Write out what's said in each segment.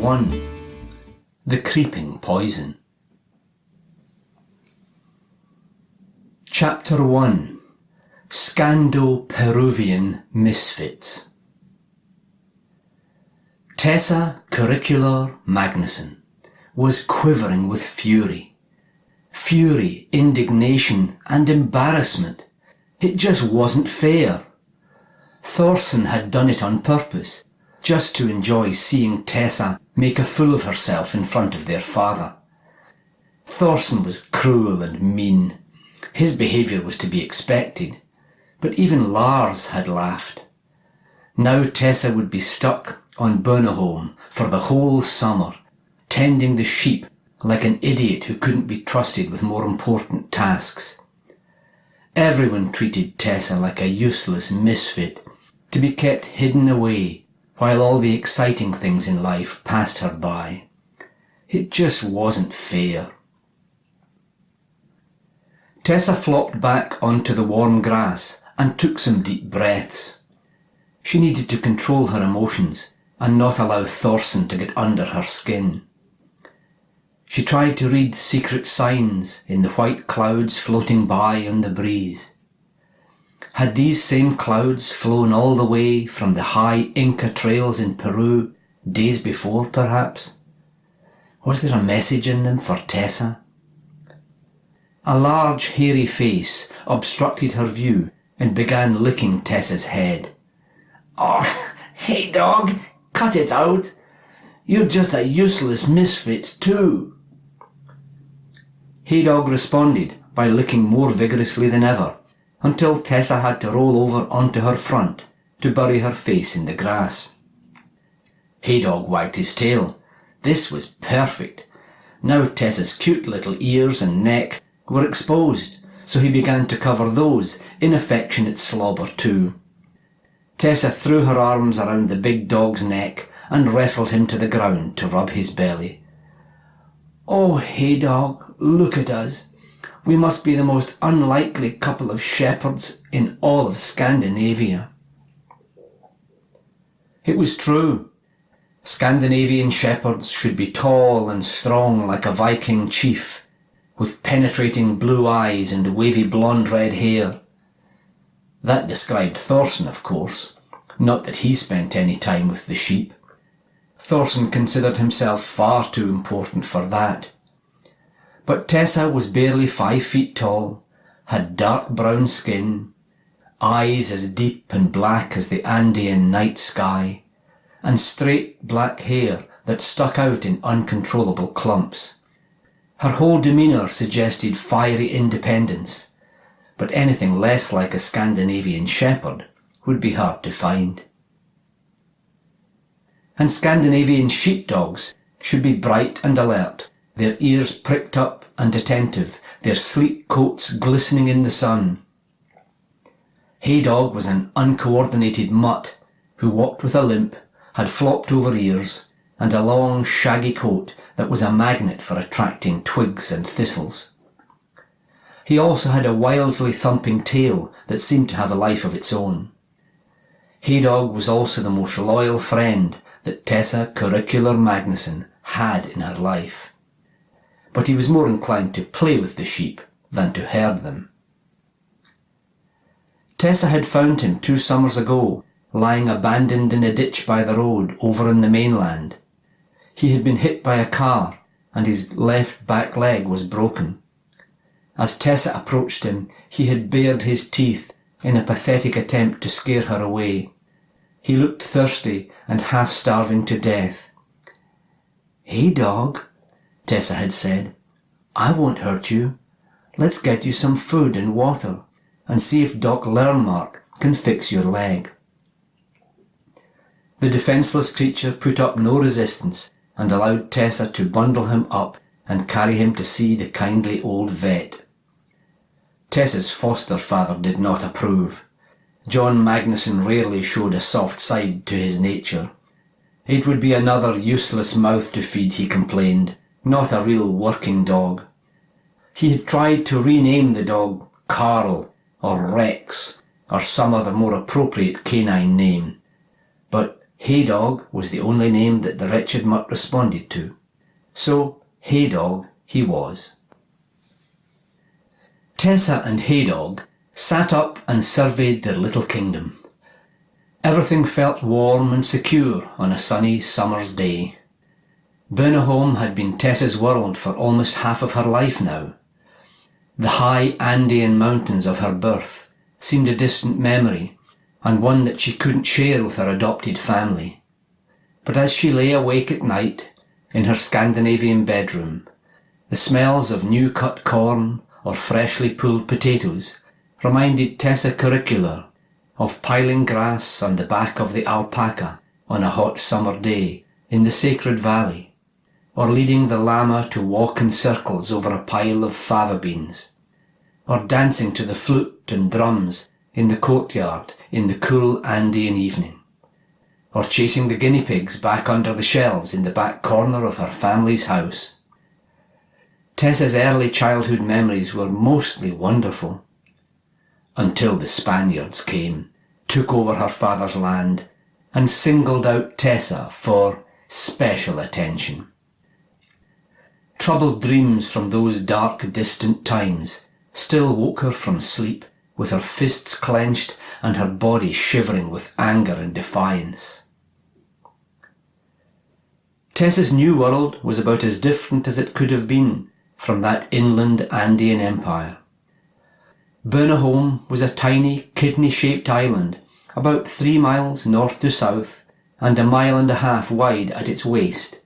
1. The Creeping Poison. Chapter 1. Scando-Peruvian Misfits. Tessa Curricular Magnuson was quivering with fury. Fury, indignation and embarrassment. It just wasn't fair. Thorson had done it on purpose, just to enjoy seeing Tessa make a fool of herself in front of their father. Thorson was cruel and mean. His behaviour was to be expected, but even Lars had laughed. Now Tessa would be stuck on Burnaholm for the whole summer, tending the sheep like an idiot who couldn't be trusted with more important tasks. Everyone treated Tessa like a useless misfit, to be kept hidden away while all the exciting things in life passed her by. It just wasn't fair. Tessa flopped back onto the warm grass and took some deep breaths. She needed to control her emotions and not allow Thorson to get under her skin. She tried to read secret signs in the white clouds floating by on the breeze. Had these same clouds flown all the way from the high Inca trails in Peru days before, perhaps? Was there a message in them for Tessa? A large hairy face obstructed her view and began licking Tessa's head. "Oh, hey dog, cut it out. You're just a useless misfit too." Hey Dog responded by licking more vigorously than ever, until Tessa had to roll over onto her front to bury her face in the grass. Hey Dog wagged his tail. This was perfect. Now Tessa's cute little ears and neck were exposed, so he began to cover those in affectionate slobber too. Tessa threw her arms around the big dog's neck and wrestled him to the ground to rub his belly. "Oh, Hey Dog, look at us. We must be the most unlikely couple of shepherds in all of Scandinavia." It was true. Scandinavian shepherds should be tall and strong like a Viking chief, with penetrating blue eyes and wavy blonde-red hair. That described Thorson, of course, not that he spent any time with the sheep. Thorson considered himself far too important for that. But Tessa was barely 5 feet tall, had dark brown skin, eyes as deep and black as the Andean night sky, and straight black hair that stuck out in uncontrollable clumps. Her whole demeanour suggested fiery independence, but anything less like a Scandinavian shepherd would be hard to find. And Scandinavian sheepdogs should be bright and alert, their ears pricked up and attentive, their sleek coats glistening in the sun. Hey Dog was an uncoordinated mutt who walked with a limp, had flopped over ears, and a long shaggy coat that was a magnet for attracting twigs and thistles. He also had a wildly thumping tail that seemed to have a life of its own. Hey Dog was also the most loyal friend that Tessa Curricular Magnuson had in her life. But he was more inclined to play with the sheep than to herd them. Tessa had found him 2 summers ago, lying abandoned in a ditch by the road over in the mainland. He had been hit by a car, and his left back leg was broken. As Tessa approached him, he had bared his teeth in a pathetic attempt to scare her away. He looked thirsty and half-starving to death. "Hey Dog," Tessa had said, "I won't hurt you. Let's get you some food and water, and see if Doc Learnmark can fix your leg." The defenceless creature put up no resistance and allowed Tessa to bundle him up and carry him to see the kindly old vet. Tessa's foster father did not approve. John Magnuson rarely showed a soft side to his nature. It would be another useless mouth to feed, he complained, not a real working dog. He had tried to rename the dog Carl or Rex or some other more appropriate canine name, but Hey Dog was the only name that the wretched mutt responded to. So, Hey Dog he was. Tessa and Hey Dog sat up and surveyed their little kingdom. Everything felt warm and secure on a sunny summer's day. Burnahome had been Tessa's world for almost half of her life now. The high Andean mountains of her birth seemed a distant memory, and one that she couldn't share with her adopted family. But as she lay awake at night, in her Scandinavian bedroom, the smells of new-cut corn or freshly pulled potatoes reminded Tessa Curricula of piling grass on the back of the alpaca on a hot summer day in the Sacred Valley, or leading the llama to walk in circles over a pile of fava beans, or dancing to the flute and drums in the courtyard in the cool Andean evening, or chasing the guinea pigs back under the shelves in the back corner of her family's house. Tessa's early childhood memories were mostly wonderful, until the Spaniards came, took over her father's land, and singled out Tessa for special attention. Troubled dreams from those dark, distant times still woke her from sleep with her fists clenched and her body shivering with anger and defiance. Tessa's new world was about as different as it could have been from that inland Andean empire. Burnahome was a tiny, kidney-shaped island, about 3 miles north to south and 1.5 miles wide at its waist.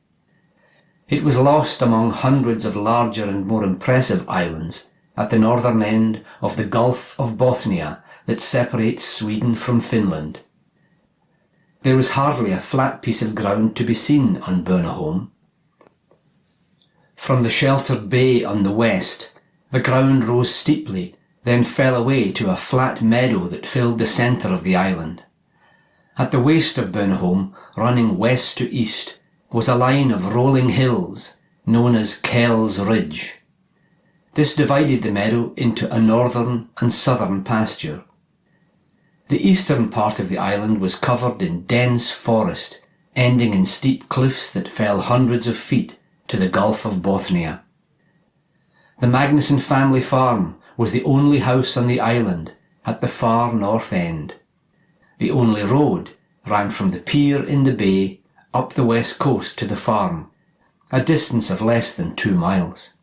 It was lost among hundreds of larger and more impressive islands at the northern end of the Gulf of Bothnia that separates Sweden from Finland. There was hardly a flat piece of ground to be seen on Burnahome. From the sheltered bay on the west, the ground rose steeply, then fell away to a flat meadow that filled the centre of the island. At the waist of Burnahome, running west to east, was a line of rolling hills known as Kells Ridge. This divided the meadow into a northern and southern pasture. The eastern part of the island was covered in dense forest, ending in steep cliffs that fell hundreds of feet to the Gulf of Bothnia. The Magnusson family farm was the only house on the island at the far north end. The only road ran from the pier in the bay up the west coast to the farm, a distance of less than 2 miles.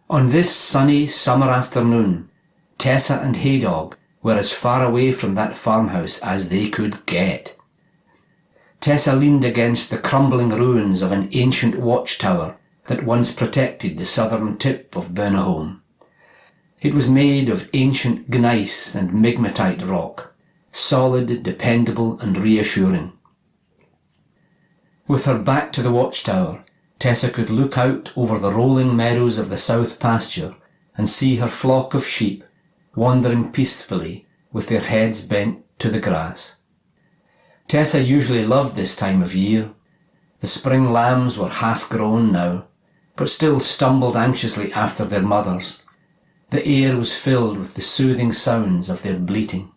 On this sunny summer afternoon, Tessa and Hey Dog were as far away from that farmhouse as they could get. Tessa leaned against the crumbling ruins of an ancient watchtower that once protected the southern tip of Burnahome. It was made of ancient gneiss and migmatite rock, solid, dependable and reassuring. With her back to the watchtower, Tessa could look out over the rolling meadows of the south pasture and see her flock of sheep wandering peacefully with their heads bent to the grass. Tessa usually loved this time of year. The spring lambs were half grown now, but still stumbled anxiously after their mothers. The air was filled with the soothing sounds of their bleating.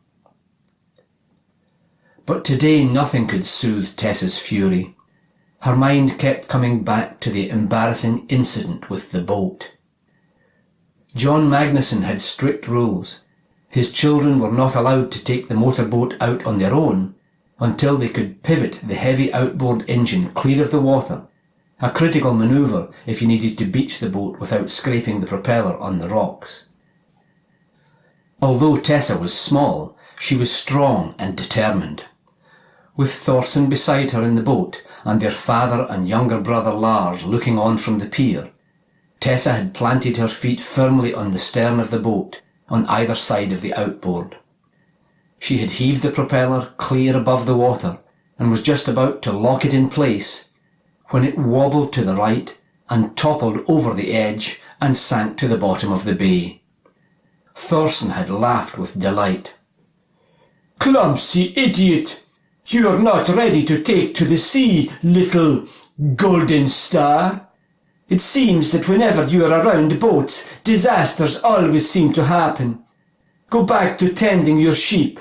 But today nothing could soothe Tessa's fury. Her mind kept coming back to the embarrassing incident with the boat. John Magnusson had strict rules. His children were not allowed to take the motorboat out on their own until they could pivot the heavy outboard engine clear of the water, a critical manoeuvre if you needed to beach the boat without scraping the propeller on the rocks. Although Tessa was small, she was strong and determined. With Thorson beside her in the boat and their father and younger brother Lars looking on from the pier, Tessa had planted her feet firmly on the stern of the boat on either side of the outboard. She had heaved the propeller clear above the water and was just about to lock it in place when it wobbled to the right and toppled over the edge and sank to the bottom of the bay. Thorson had laughed with delight. "Clumsy idiot! You are not ready to take to the sea, little golden star. It seems that whenever you are around boats, disasters always seem to happen. Go back to tending your sheep."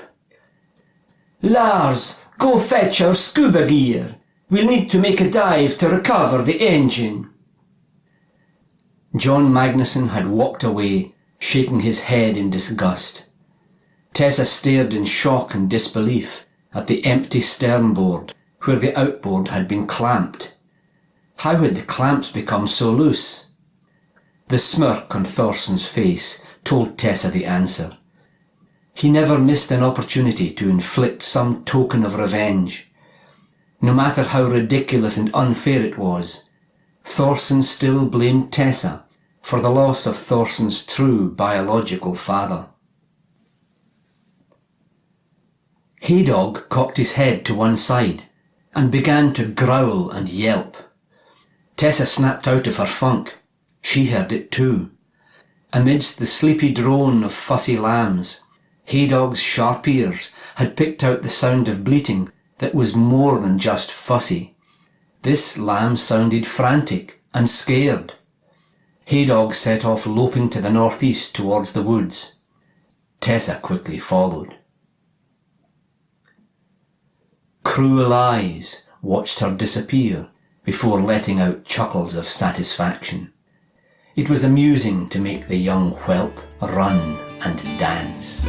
Lars, go fetch our scuba gear. We'll need to make a dive to recover the engine. John Magnusson had walked away, shaking his head in disgust. Tessa stared in shock and disbelief at the empty sternboard where the outboard had been clamped. How had the clamps become so loose? The smirk on Thorson's face told Tessa the answer. He never missed an opportunity to inflict some token of revenge. No matter how ridiculous and unfair it was, Thorson still blamed Tessa for the loss of Thorson's true biological father. Haydog cocked his head to one side and began to growl and yelp. Tessa snapped out of her funk. She heard it too. Amidst the sleepy drone of fussy lambs, Haydog's sharp ears had picked out the sound of bleating that was more than just fussy. This lamb sounded frantic and scared. Haydog set off loping to the northeast towards the woods. Tessa quickly followed. Cruel eyes watched her disappear before letting out chuckles of satisfaction. It was amusing to make the young whelp run and dance.